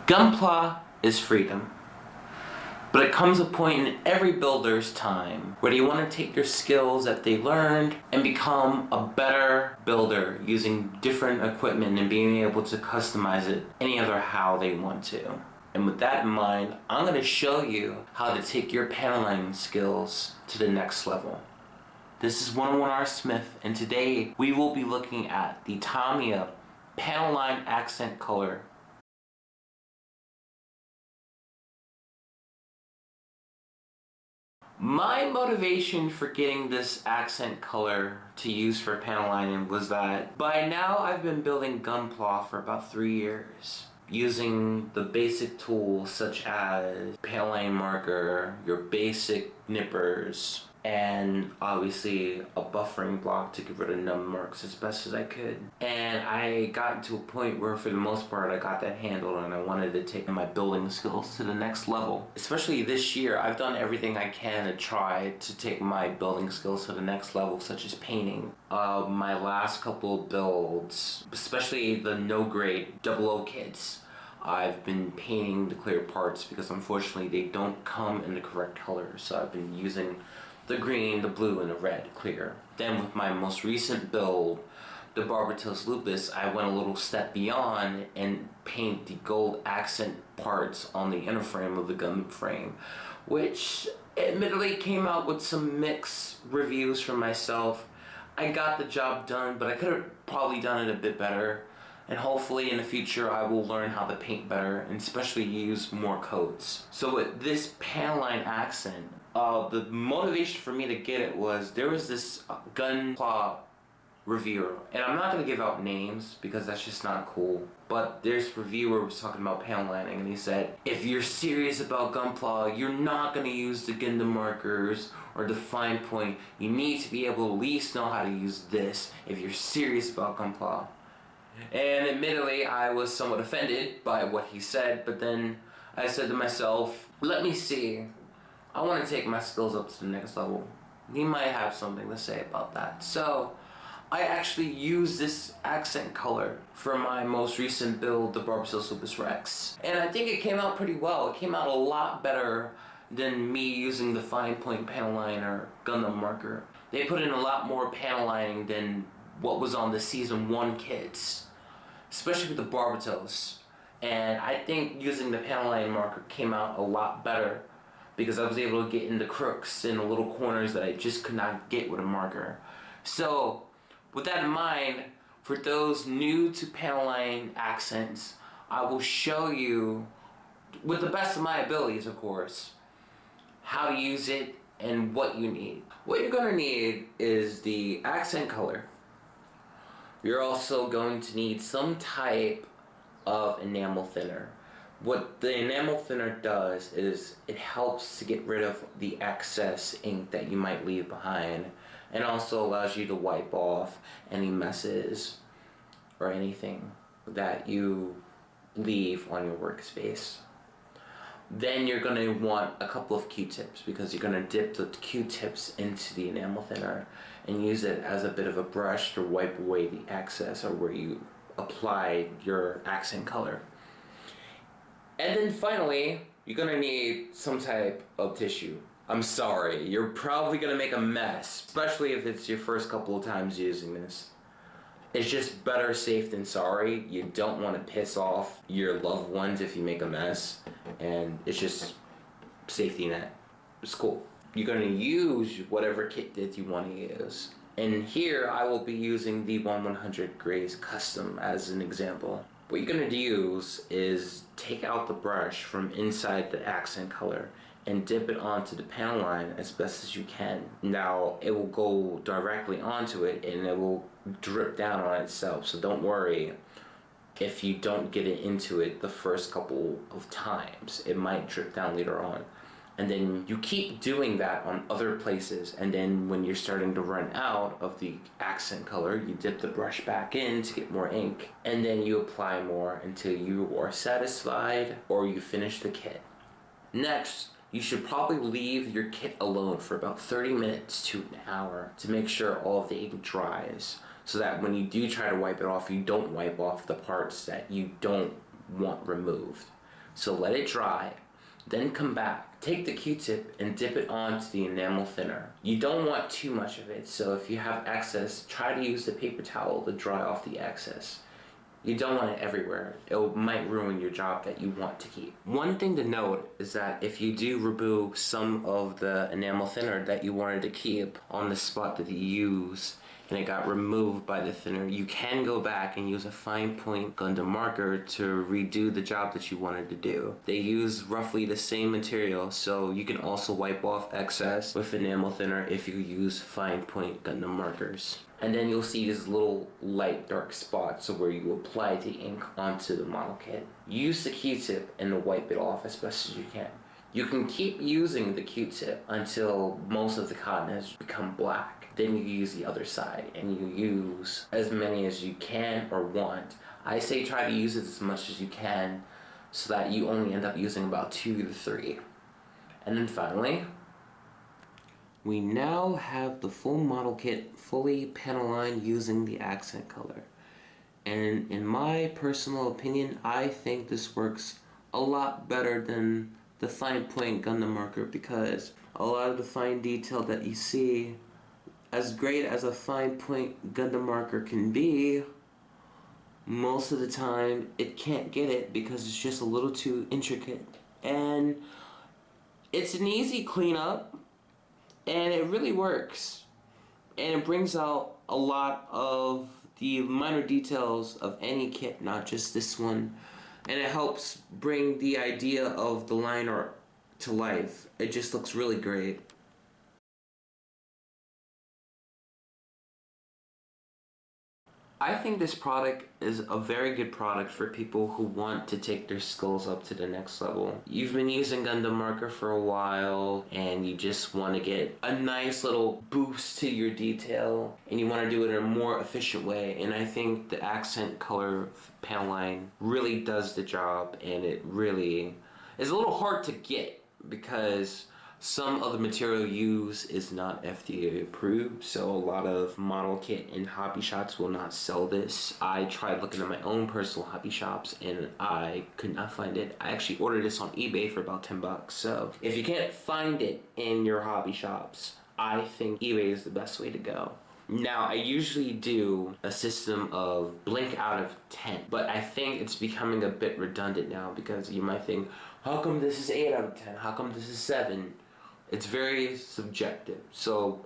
Gunpla is freedom. But it comes a point in every builder's time where they want to take their skills that they learned and become a better builder using different equipment and being able to customize it any other how they want to. And with that in mind, I'm going to show you how to take your panel lining skills to the next level. This is 101 R Smith, and today we will be looking at the Tamiya panel line accent color. My motivation for getting this accent color to use for panel lining was that by now I've been building Gunpla for about 3 years, using the basic tools such as panel line marker, your basic nippers, and obviously a buffering block to get rid of numb marks as best as I could. And I got to a point where for the most part I got that handled, and I wanted to take my building skills to the next level. Especially this year, I've done everything I can to try to take my building skills to the next level, such as painting. My last couple of builds, especially the no-grade 00 kits, I've been painting the clear parts because unfortunately they don't come in the correct colors. So I've been using the green, the blue, and the red clear. Then with my most recent build, the Barbatos Lupus, I went a little step beyond and paint the gold accent parts on the inner frame of the gun frame, which admittedly came out with some mixed reviews from myself. I got the job done, but I could have probably done it a bit better. And hopefully in the future I will learn how to paint better and especially use more coats. So with this panel line accent, the motivation for me to get it was there was this Gunpla reviewer, and I'm not going to give out names because that's just not cool, but this reviewer was talking about panel lining, and he said, if you're serious about Gunpla, you're not going to use the Gundam markers or the fine point. You need to be able to at least know how to use this if you're serious about Gunpla. And admittedly, I was somewhat offended by what he said, but then I said to myself, let me see. I want to take my skills up to the next level. He might have something to say about that. So I actually used this accent color for my most recent build, the Barbatos Lupus Rex. And I think it came out pretty well. It came out a lot better than me using the fine point panel liner Gundam marker. They put in a lot more panel lining than what was on the Season 1 kits, especially with the Barbatos. And I think using the panel line marker came out a lot better because I was able to get in the crooks and the little corners that I just could not get with a marker. So with that in mind, for those new to panel line accents, I will show you, with the best of my abilities of course, how to use it and what you need. What you're going to need is the accent color. You're also going to need some type of enamel thinner. What the enamel thinner does is it helps to get rid of the excess ink that you might leave behind, and also allows you to wipe off any messes or anything that you leave on your workspace. Then you're going to want a couple of Q-tips because you're going to dip the Q-tips into the enamel thinner and use it as a bit of a brush to wipe away the excess or where you applied your accent color. And then finally, you're going to need some type of tissue. I'm sorry, you're probably going to make a mess, especially if it's your first couple of times using this. It's just better safe than sorry. You don't want to piss off your loved ones if you make a mess, and it's just safety net. It's cool. You're going to use whatever kit that you want to use. And here I will be using the 1100 Graze Custom as an example. What you're going to use is take out the brush from inside the accent color and dip it onto the panel line as best as you can. Now it will go directly onto it and it will drip down on itself, so don't worry if you don't get it into it the first couple of times. It might drip down later on, and then you keep doing that on other places, and then when you're starting to run out of the accent color, you dip the brush back in to get more ink, and then you apply more until you are satisfied or you finish the kit. Next, you should probably leave your kit alone for about 30 minutes to an hour to make sure all of the ink dries, so that when you do try to wipe it off, you don't wipe off the parts that you don't want removed. So let it dry, then come back, take the Q-tip and dip it onto the enamel thinner. You don't want too much of it, so if you have excess, try to use the paper towel to dry off the excess. You don't want it everywhere. It might ruin your job that you want to keep. One thing to note is that if you do remove some of the enamel thinner that you wanted to keep on the spot that you use, and it got removed by the thinner, you can go back and use a fine point Gundam marker to redo the job that you wanted to do. They use roughly the same material, so you can also wipe off excess with enamel thinner if you use fine point Gundam markers. And then you'll see these little light dark spots where you apply the ink onto the model kit. Use the Q-tip and wipe it off as best as you can. You can keep using the Q-tip until most of the cotton has become black. Then you use the other side and you use as many as you can or want. I say try to use it as much as you can so that you only end up using about 2 to 3. And then finally, we now have the full model kit fully panel lined using the accent color. And in my personal opinion, I think this works a lot better than the fine point Gundam marker, because a lot of the fine detail that you see, as great as a fine point Gundam marker can be, most of the time it can't get it because it's just a little too intricate. And it's an easy cleanup, and it really works. And it brings out a lot of the minor details of any kit, not just this one. And it helps bring the idea of the line art to life. It just looks really great. I think this product is a very good product for people who want to take their skills up to the next level. You've been using Gundam marker for a while and you just want to get a nice little boost to your detail and you want to do it in a more efficient way, and I think the accent color panel line really does the job, and it really is a little hard to get because some of the material used is not FDA approved, so a lot of model kit and hobby shops will not sell this. I tried looking at my own personal hobby shops and I could not find it. I actually ordered this on eBay for about 10 bucks. So if you can't find it in your hobby shops, I think eBay is the best way to go. Now, I usually do a system of blink out of 10, but I think it's becoming a bit redundant now because you might think, how come this is 8 out of 10? How come this is 7? It's very subjective. So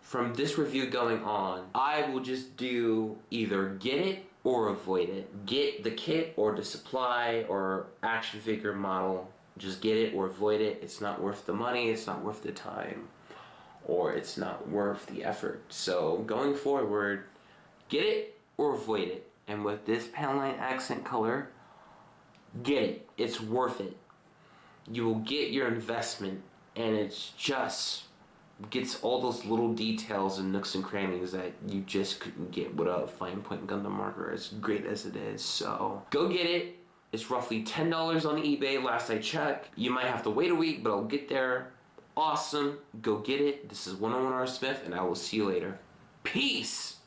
from this review going on, I will just do either get it or avoid it. Get the kit or the supply or action figure model. Just get it or avoid it. It's not worth the money, it's not worth the time, or it's not worth the effort. So going forward, get it or avoid it. And with this panel line accent color, get it. It's worth it. You will get your investment, and it's just gets all those little details and nooks and crannies that you just couldn't get with a fine point Gundam marker, as great as it is. So go get it. It's roughly $10 on eBay last I checked. You might have to wait a week, but I'll get there. Awesome. Go get it. This is 101R Smith, and I will see you later. Peace!